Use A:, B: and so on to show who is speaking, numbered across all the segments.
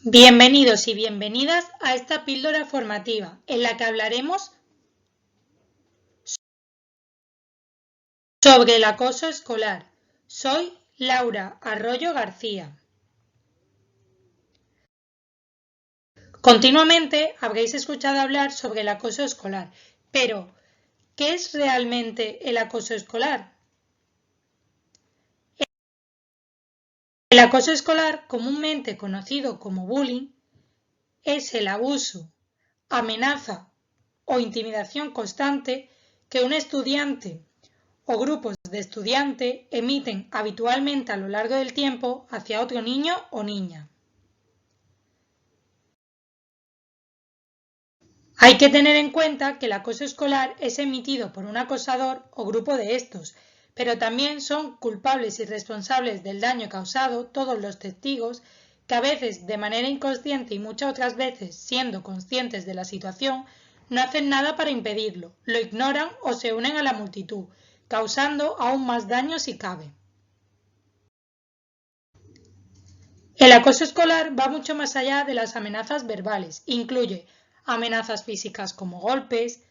A: Bienvenidos y bienvenidas a esta píldora formativa en la que hablaremos sobre el acoso escolar. Soy Laura Arroyo García. Continuamente habréis escuchado hablar sobre el acoso escolar, pero ¿qué es realmente el acoso escolar? El acoso escolar, comúnmente conocido como bullying, es el abuso, amenaza o intimidación constante que un estudiante o grupos de estudiantes emiten habitualmente a lo largo del tiempo hacia otro niño o niña. Hay que tener en cuenta que el acoso escolar es emitido por un acosador o grupo de estos, pero también son culpables y responsables del daño causado todos los testigos que a veces de manera inconsciente y muchas otras veces siendo conscientes de la situación no hacen nada para impedirlo, lo ignoran o se unen a la multitud, causando aún más daño si cabe. El acoso escolar va mucho más allá de las amenazas verbales. Incluye amenazas físicas como golpes,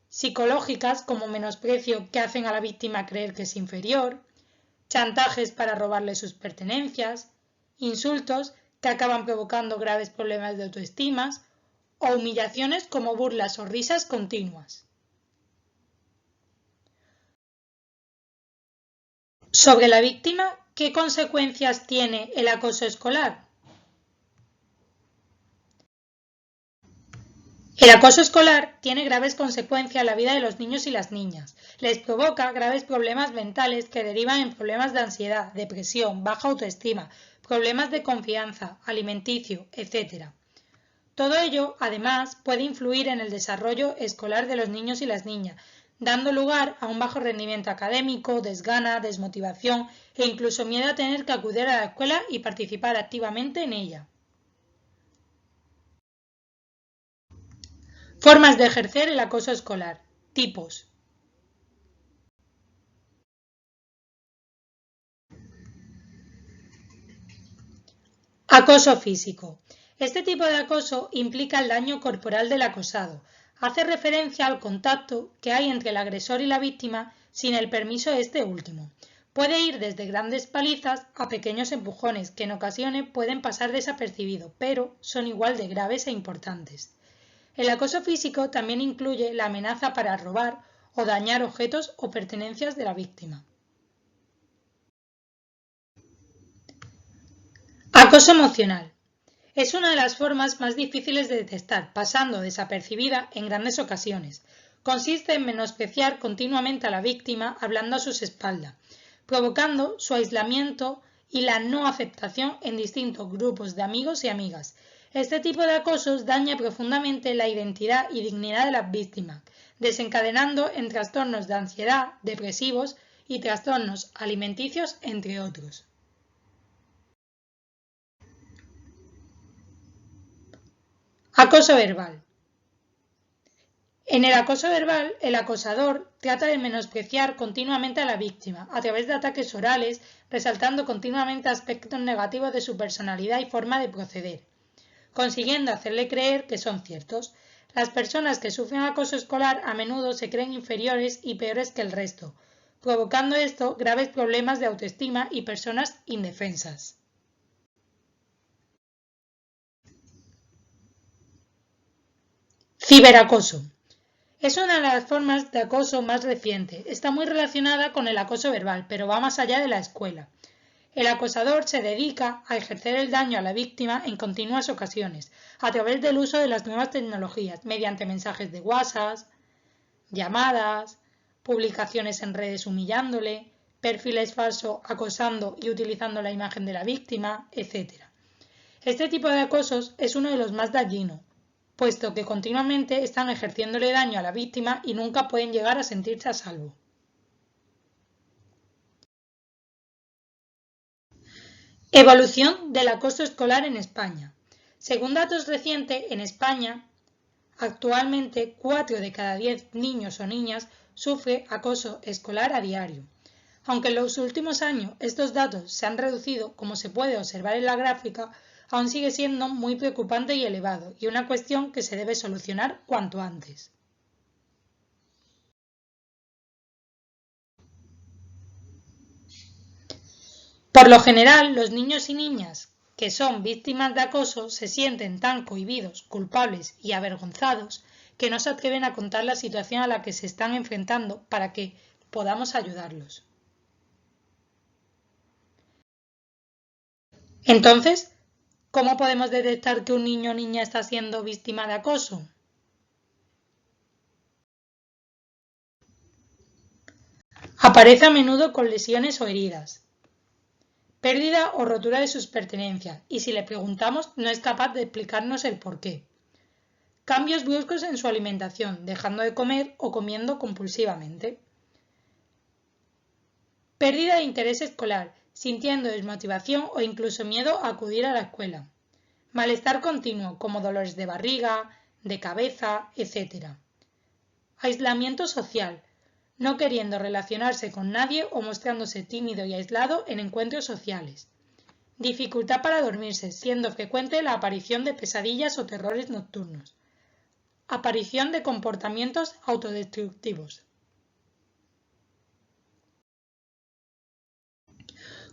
A: psicológicas como menosprecio que hacen a la víctima creer que es inferior, chantajes para robarle sus pertenencias, insultos que acaban provocando graves problemas de autoestima o humillaciones como burlas o risas continuas. Sobre la víctima, ¿qué consecuencias tiene el acoso escolar? El acoso escolar tiene graves consecuencias en la vida de los niños y las niñas. Les provoca graves problemas mentales que derivan en problemas de ansiedad, depresión, baja autoestima, problemas de confianza, alimenticio, etc. Todo ello, además, puede influir en el desarrollo escolar de los niños y las niñas, dando lugar a un bajo rendimiento académico, desgana, desmotivación e incluso miedo a tener que acudir a la escuela y participar activamente en ella. Formas de ejercer el acoso escolar. Tipos. Acoso físico. Este tipo de acoso implica el daño corporal del acosado. Hace referencia al contacto que hay entre el agresor y la víctima sin el permiso de este último. Puede ir desde grandes palizas a pequeños empujones que en ocasiones pueden pasar desapercibidos, pero son igual de graves e importantes. El acoso físico también incluye la amenaza para robar o dañar objetos o pertenencias de la víctima. Acoso emocional. Es una de las formas más difíciles de detectar, pasando desapercibida en grandes ocasiones. Consiste en menospreciar continuamente a la víctima hablando a sus espaldas, provocando su aislamiento y la no aceptación en distintos grupos de amigos y amigas. Este tipo de acosos daña profundamente la identidad y dignidad de las víctimas, desencadenando en trastornos de ansiedad, depresivos y trastornos alimenticios, entre otros. Acoso verbal. En el acoso verbal, el acosador trata de menospreciar continuamente a la víctima a través de ataques orales, resaltando continuamente aspectos negativos de su personalidad y forma de proceder, consiguiendo hacerle creer que son ciertos. Las personas que sufren acoso escolar a menudo se creen inferiores y peores que el resto, provocando esto graves problemas de autoestima y personas indefensas. Ciberacoso. Es una de las formas de acoso más reciente. Está muy relacionada con el acoso verbal, pero va más allá de la escuela. El acosador se dedica a ejercer el daño a la víctima en continuas ocasiones, a través del uso de las nuevas tecnologías, mediante mensajes de WhatsApp, llamadas, publicaciones en redes humillándole, perfiles falsos acosando y utilizando la imagen de la víctima, etc. Este tipo de acosos es uno de los más dañinos, puesto que continuamente están ejerciéndole daño a la víctima y nunca pueden llegar a sentirse a salvo. Evolución del acoso escolar en España. Según datos recientes, en España, actualmente 4 de cada 10 niños o niñas sufre acoso escolar a diario. Aunque en los últimos años estos datos se han reducido, como se puede observar en la gráfica, aún sigue siendo muy preocupante y elevado, y una cuestión que se debe solucionar cuanto antes. Por lo general, los niños y niñas que son víctimas de acoso se sienten tan cohibidos, culpables y avergonzados que no se atreven a contar la situación a la que se están enfrentando para que podamos ayudarlos. Entonces, ¿cómo podemos detectar que un niño o niña está siendo víctima de acoso? Aparece a menudo con lesiones o heridas, pérdida o rotura de sus pertenencias, y si le preguntamos no es capaz de explicarnos el porqué. Cambios bruscos en su alimentación, dejando de comer o comiendo compulsivamente. Pérdida de interés escolar, sintiendo desmotivación o incluso miedo a acudir a la escuela. Malestar continuo, como dolores de barriga, de cabeza, etc. Aislamiento social, no queriendo relacionarse con nadie o mostrándose tímido y aislado en encuentros sociales. Dificultad para dormirse, siendo frecuente la aparición de pesadillas o terrores nocturnos. Aparición de comportamientos autodestructivos.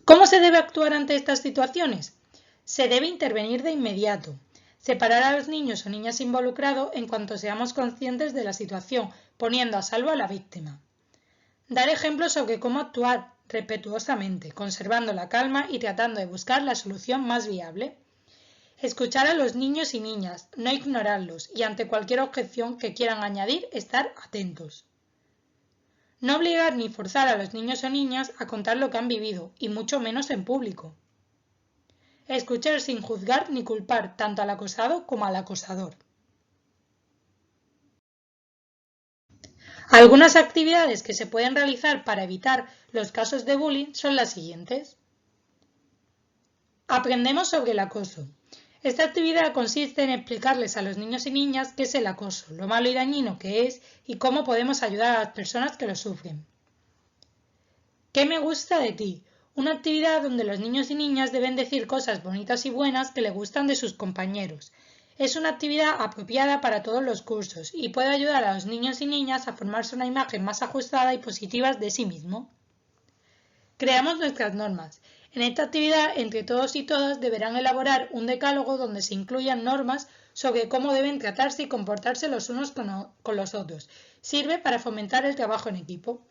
A: ¿Cómo se debe actuar ante estas situaciones? Se debe intervenir de inmediato. Separar a los niños o niñas involucrados en cuanto seamos conscientes de la situación, poniendo a salvo a la víctima. Dar ejemplos sobre cómo actuar respetuosamente, conservando la calma y tratando de buscar la solución más viable. Escuchar a los niños y niñas, no ignorarlos y ante cualquier objeción que quieran añadir, estar atentos. No obligar ni forzar a los niños o niñas a contar lo que han vivido, y mucho menos en público. Escuchar sin juzgar ni culpar tanto al acosado como al acosador. Algunas actividades que se pueden realizar para evitar los casos de bullying son las siguientes. Aprendemos sobre el acoso. Esta actividad consiste en explicarles a los niños y niñas qué es el acoso, lo malo y dañino que es y cómo podemos ayudar a las personas que lo sufren. ¿Qué me gusta de ti? Una actividad donde los niños y niñas deben decir cosas bonitas y buenas que le gustan de sus compañeros. Es una actividad apropiada para todos los cursos y puede ayudar a los niños y niñas a formarse una imagen más ajustada y positiva de sí mismo. Creamos nuestras normas. En esta actividad, entre todos y todas deberán elaborar un decálogo donde se incluyan normas sobre cómo deben tratarse y comportarse los unos con los otros. Sirve para fomentar el trabajo en equipo.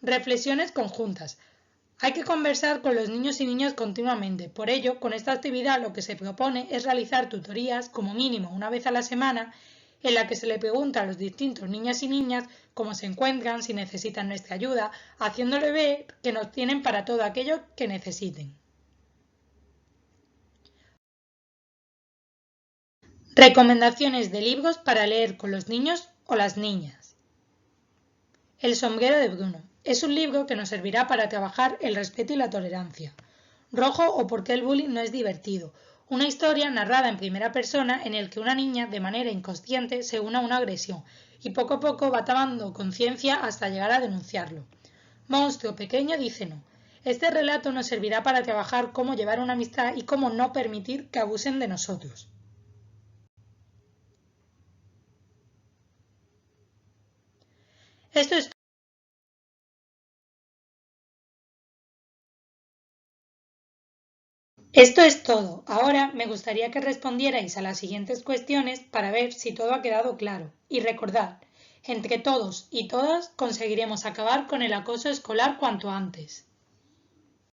A: Reflexiones conjuntas. Hay que conversar con los niños y niñas continuamente. Por ello, con esta actividad lo que se propone es realizar tutorías, como mínimo una vez a la semana, en la que se le pregunta a los distintos niñas y niñas cómo se encuentran, si necesitan nuestra ayuda, haciéndole ver que nos tienen para todo aquello que necesiten. Recomendaciones de libros para leer con los niños o las niñas. El sombrero de Bruno. Es un libro que nos servirá para trabajar el respeto y la tolerancia. Rojo o por qué el bullying no es divertido. Una historia narrada en primera persona en el que una niña de manera inconsciente se une a una agresión y poco a poco va tomando conciencia hasta llegar a denunciarlo. Monstruo pequeño dice no. Este relato nos servirá para trabajar cómo llevar una amistad y cómo no permitir que abusen de nosotros. Esto es todo. Ahora me gustaría que respondierais a las siguientes cuestiones para ver si todo ha quedado claro. Y recordad, entre todos y todas conseguiremos acabar con el acoso escolar cuanto antes.